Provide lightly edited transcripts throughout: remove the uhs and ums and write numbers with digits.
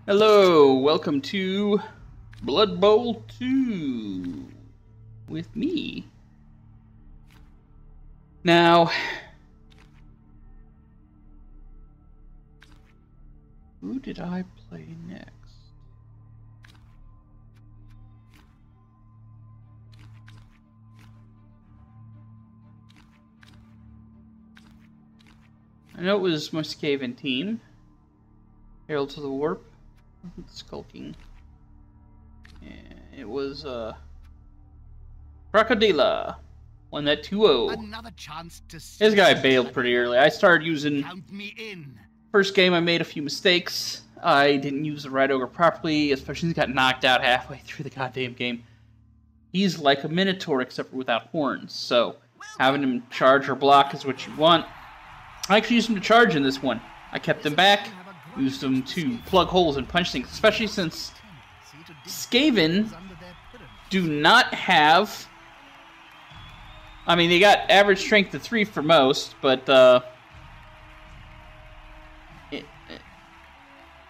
Hello, welcome to Blood Bowl 2 with me. Now, who did I play next? I know it was my Skaven team. Heralds of the Warp. Skulking. And it was Crocodila. Won that 2-0. Another chance to This guy bailed pretty early. I started using count me in. first game I made a few mistakes. I didn't use the right ogre properly, especially he got knocked out halfway through the goddamn game. He's like a minotaur except for without horns, so having him charge or block is what you want. I actually used him to charge in this one. I kept him back, used him to plug holes and punch things, especially since Skaven do not have... I mean, they got average strength of 3 for most, but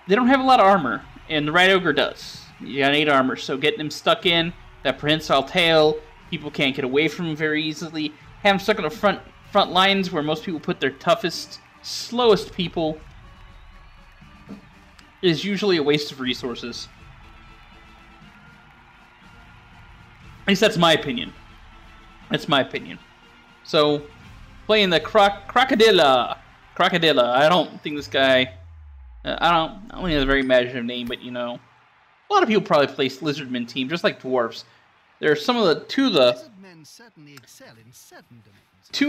they don't have a lot of armor, and the right ogre does. You got 8 armor, so getting him stuck in, that prehensile tail, people can't get away from him very easily. Have him stuck on the front lines where most people put their toughest, slowest people is usually a waste of resources. At least that's my opinion. That's my opinion. So, playing the Crocodila. I don't think this guy... I don't think he has a very imaginative name, but you know... A lot of people probably play Lizardmen team, just like dwarves. There are two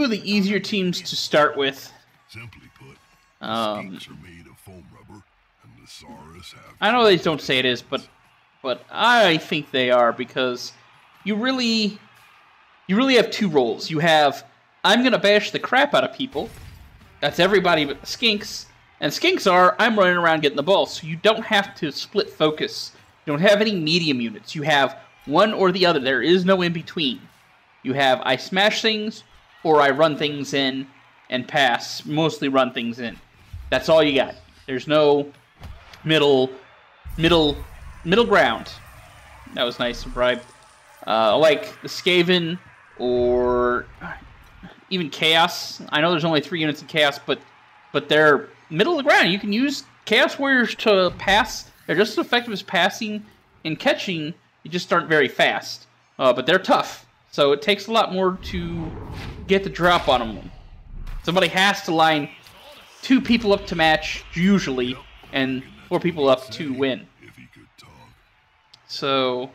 of the easier teams to start with. Simply put, skinks are made of foam rubber, and the Saurus have... I know they don't say it is, but I think they are, because you really have 2 roles. You have, I'm gonna bash the crap out of people. That's everybody but the skinks. And skinks are, I'm running around getting the ball, so you don't have to split focus. You don't have any medium units. You have one or the other. There is no in between. You have, I smash things, or I run things in and pass. Mostly run things in. That's all you got. There's no middle ground. That was nice and bright. Like the Skaven or even Chaos. I know there's only 3 units in Chaos, but they're middle of the ground. You can use Chaos Warriors to pass. They're just as effective as passing and catching. You just aren't very fast. But they're tough. So it takes a lot more to get the drop on them. Somebody has to line 2 people up to match, usually, and 4 people up to win. So...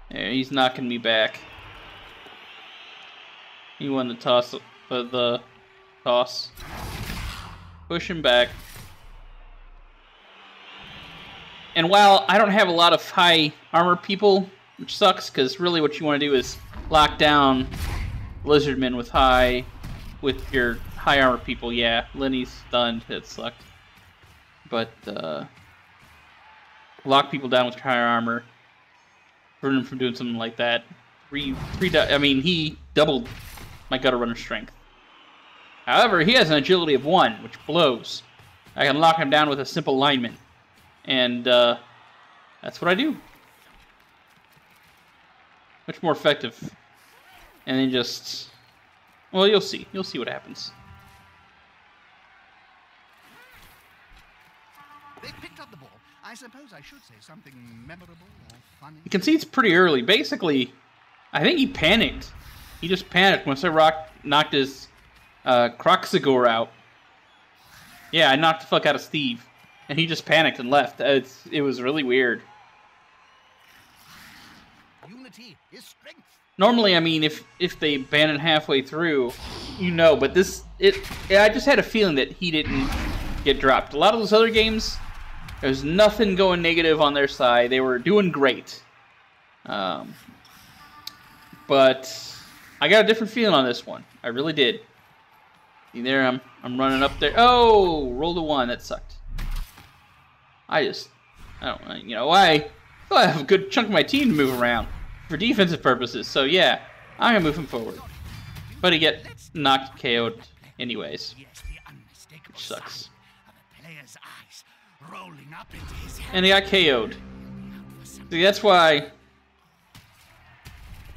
yeah, he's knocking me back. He won the toss. Push him back. And while I don't have a lot of high armor people, which sucks, because really what you want to do is lock down Lizardmen with your high armor people. Yeah, Lenny's stunned. That sucked. But lock people down with higher armor. Prevent him from doing something like that. I mean, he doubled my gutter runner strength. However, he has an agility of 1, which blows. I can lock him down with a simple lineman. And that's what I do. Much more effective. And then just... well, you'll see. You'll see what happens. They picked up the ball. I suppose I should say something memorable or funny. He concedes pretty early. Basically, I think he panicked. He just panicked once I knocked his Croxagore out. Yeah, I knocked the fuck out of Steve. And he just panicked and left. It was really weird. Unity is strength. Normally, I mean, if they ban it halfway through, you know, but I just had a feeling that he didn't get dropped. A lot of those other games, there's nothing going negative on their side. They were doing great. But I got a different feeling on this one. I really did. See there, I'm running up there. Oh, rolled a 1. That sucked. I don't, you know, I have a good chunk of my team to move around for defensive purposes. So yeah, I'm gonna move him forward. But he get knocked KO'd anyways, which sucks. player's eyes, rolling up into his head. And he got KO'd. See, that's why.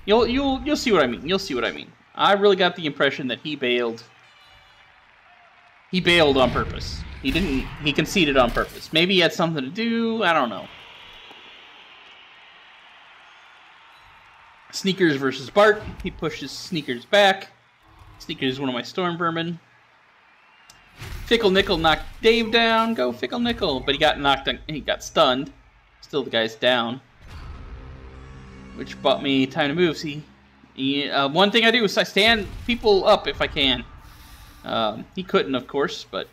You'll see what I mean. You'll see what I mean. I really got the impression that he bailed. He bailed on purpose. He didn't. He conceded on purpose. Maybe he had something to do. I don't know. Sneakers versus Bart. He pushes Sneakers back. Sneakers is one of my storm vermin. Fickle Nickel knocked Dave down. Go Fickle Nickel. But he got knocked. He got stunned. Still, the guy's down. Which bought me time to move. See, one thing I do is I stand people up if I can. He couldn't, of course, but.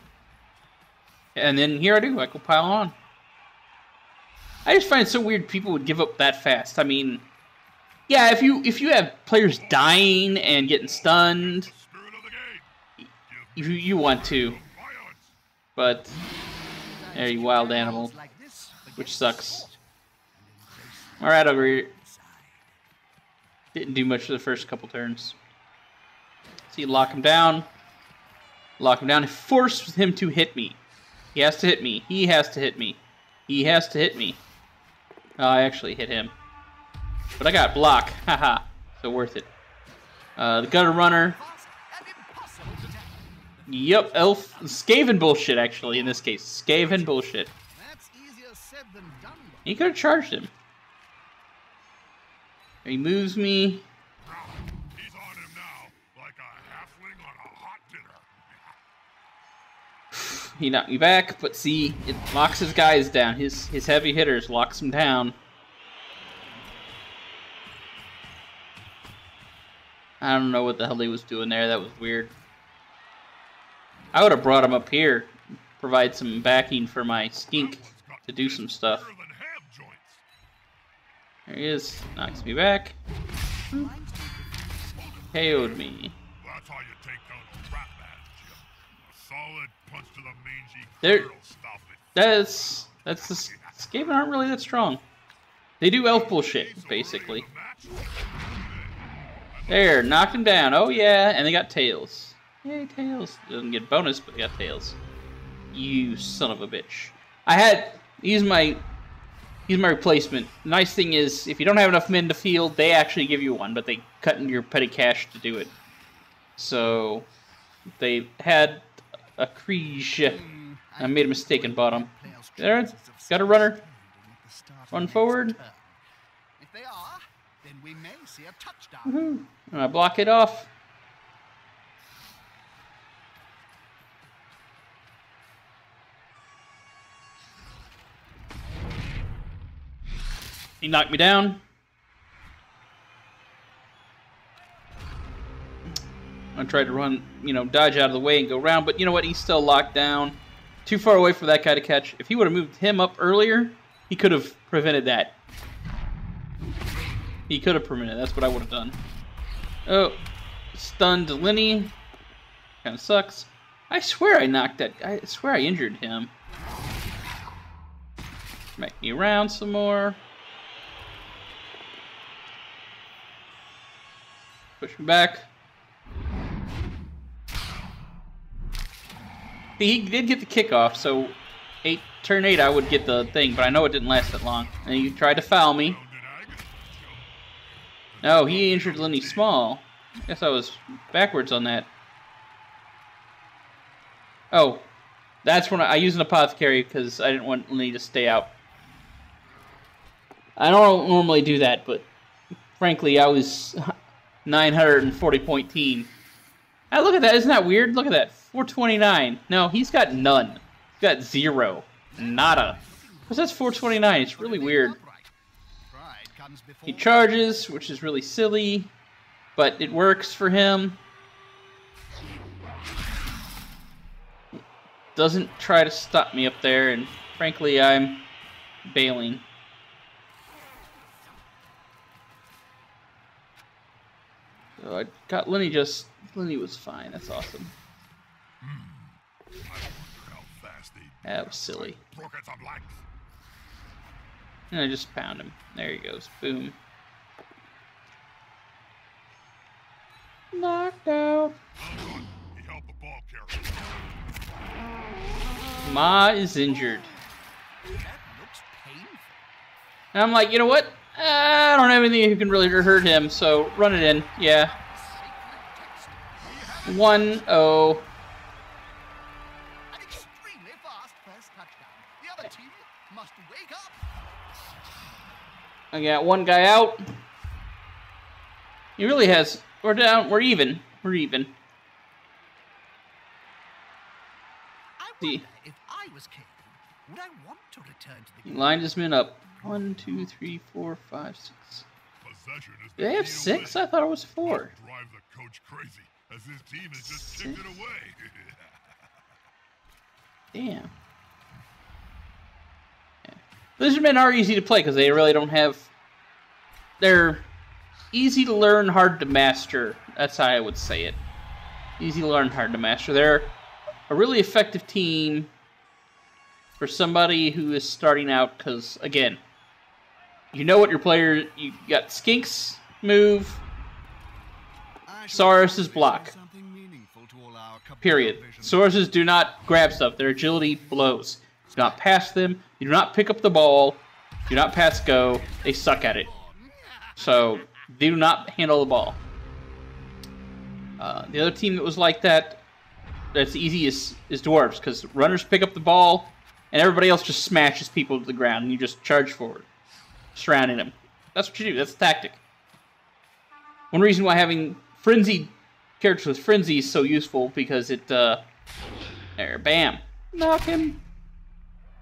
And then here I do. I go pile on. I just find it so weird people would give up that fast. I mean, yeah, if you have players dying and getting stunned, you want to. But there you wild animal, which sucks. All right, over here. Didn't do much for the first couple turns. See, lock him down. Lock him down and force him to hit me. He has to hit me. He has to hit me. He has to hit me. Oh, I actually hit him. But I got block. Haha. So worth it. The gutter runner. Yep, elf. Skaven bullshit, actually, in this case. Skaven bullshit. He could have charged him. He moves me. He's on him now, like a halfling on a hot dinner. He knocked me back, but see, it locks his guys down. His heavy hitters locks him down. I don't know what the hell he was doing there. That was weird. I would have brought him up here, provide some backing for my skink to do some stuff. There he is. Knocks me back. KO'd me. That's how you take down a crap man, Jim. A solid punch to the mangy There. girl, stop it. That's the Skaven aren't really that strong. They do elf bullshit, basically. There, knocked him down. Oh yeah, and they got tails. Yay, tails. Doesn't get bonus, but they got tails. You son of a bitch. I had he's my replacement. The nice thing is, if you don't have enough men to field, they actually give you one, but they cut in your petty cash to do it. So they had a Kriege. I made a mistake and bought them. There, got a runner. Run forward. If they are, then we may see a touchdown. Woohoo! And I block it off. He knocked me down. I tried to run, dodge out of the way and go around, but you know what? He's still locked down. Too far away for that guy to catch. If he would have moved him up earlier, he could have prevented that. He could have prevented it. That's what I would have done. Oh, stunned Lenny. Kind of sucks. I swear I knocked that. I swear I injured him. Make me around some more. Push me back. He did get the kickoff, so turn 8 I would get the thing, but I know it didn't last that long. And he tried to foul me. No, he injured Lenny Small. I guess I was backwards on that. Oh, that's when I used an apothecary because I didn't want Lenny to stay out. I don't normally do that, but frankly, I was 940 point team. Ah, look at that. Isn't that weird? Look at that. 429. No, he's got none. He's got 0. Nada. Because that's 429. It's really weird. He charges, which is really silly, but it works for him. Doesn't try to stop me up there, and frankly, I'm bailing. So I got Lenny Lenny was fine. That's awesome. That was silly. And I just pound him. There he goes. Boom. Knocked out. Ma is injured. That looks painful. And I'm like, you know what? I don't have anything who can really hurt him, so run it in. Yeah. 1-0. An extremely fast first touchdown. The other team must wake up. I got one guy out. He really has. We're down. We're even. We're even. I wonder if I was Skaven, would I want to return to the game? Lined his men up. 1, 2, 3, 4, 5, 6. Do they have 6? I thought it was 4. Drive the coach crazy, as his team has just kicked it away. Damn. Yeah. Lizardmen are easy to play because they really don't have. They're easy to learn, hard to master. That's how I would say it. Easy to learn, hard to master. They're a really effective team for somebody who is starting out because, again, you know what your player... You got Skink's move, Saurus's block. Period. Sauruses do not grab stuff. Their agility blows. Do not pass them. You do not pick up the ball. Do not pass go. They suck at it. So, they do not handle the ball. The other team that was like that, that's easy, is Dwarves, because runners pick up the ball, and everybody else just smashes people to the ground, and you just charge forward, surrounding them. That's what you do. That's the tactic. One reason why having frenzied characters with frenzy is so useful, because it, there, bam. Knock him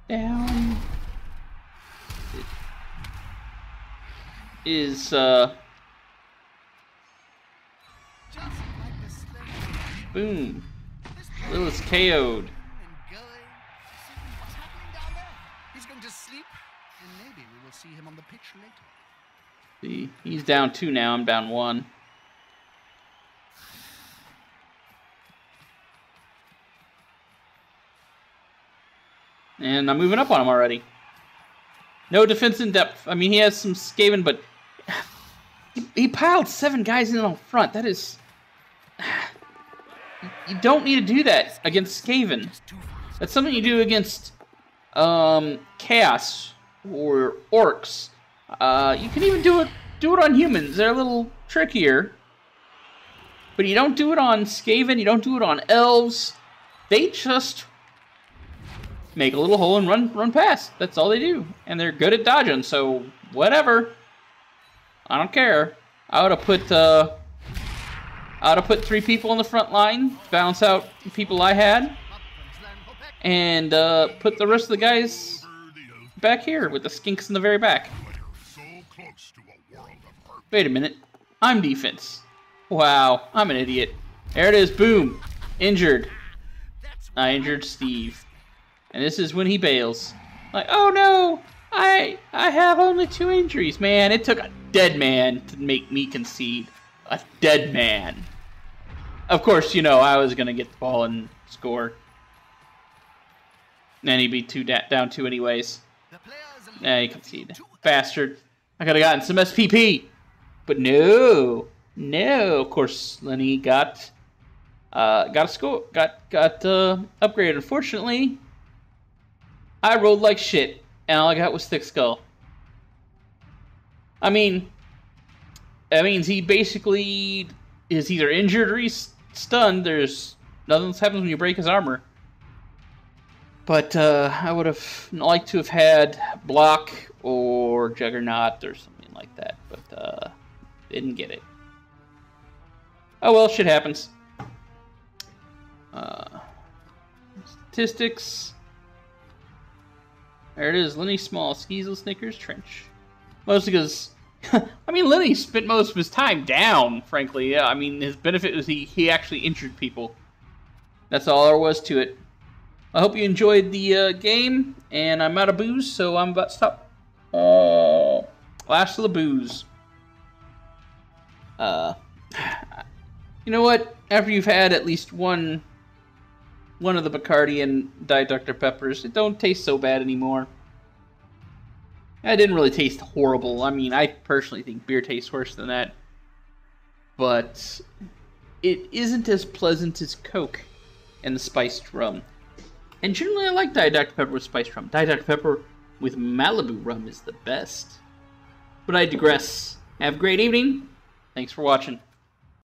down. It is, boom. Lilith's KO'd. He's going to sleep, and maybe we will see him on the pitch later. See, he's down 2 now. I'm down 1. And I'm moving up on him already. No defense in depth. I mean, he has some Skaven, but he piled 7 guys in on front. That is... You don't need to do that against Skaven. That's something you do against Chaos or Orcs. You can even do it on humans. They're a little trickier. But you don't do it on Skaven. You don't do it on Elves. They just make a little hole and run past. That's all they do. And they're good at dodging, so whatever. I don't care. I would have put 3 people on the front line, balance out the people I had, and put the rest of the guys back here with the skinks in the very back. Wait a minute. I'm defense. Wow, I'm an idiot. There it is. Boom. Injured. I injured Steve. And this is when he bails. Like, oh no! I have only 2 injuries. Man, it took a dead man to make me concede. A dead man. Of course, you know, I was going to get the ball and score. And he'd be down 2 anyways. Yeah, he conceded. Bastard. I could have gotten some SPP. But no. No. Of course, Lenny got a score. Got upgraded. Unfortunately, I rolled like shit. And all I got was Thick Skull. I mean, that means he basically is either injured or he's stunned. There's nothing that happens when you break his armor. But I would have liked to have had Block or Juggernaut or something like that. But didn't get it. Oh well, shit happens. Statistics. There it is. Lenny Small, Skeezel, Snickers, Trench. Mostly because, I mean, Lenny spent most of his time down, frankly. Yeah, I mean, his benefit was he actually injured people. That's all there was to it. I hope you enjoyed the game, and I'm out of booze, so I'm about to stop. Last of the booze. You know what? After you've had at least one of the Bacardi and Diet Dr. Peppers, it don't taste so bad anymore. It didn't really taste horrible. I mean, I personally think beer tastes worse than that. But it isn't as pleasant as Coke and the spiced rum. And generally I like Diet Dr. Pepper with spiced rum. Diet Dr. Pepper with Malibu rum is the best. But I digress. Have a great evening. Thanks for watching.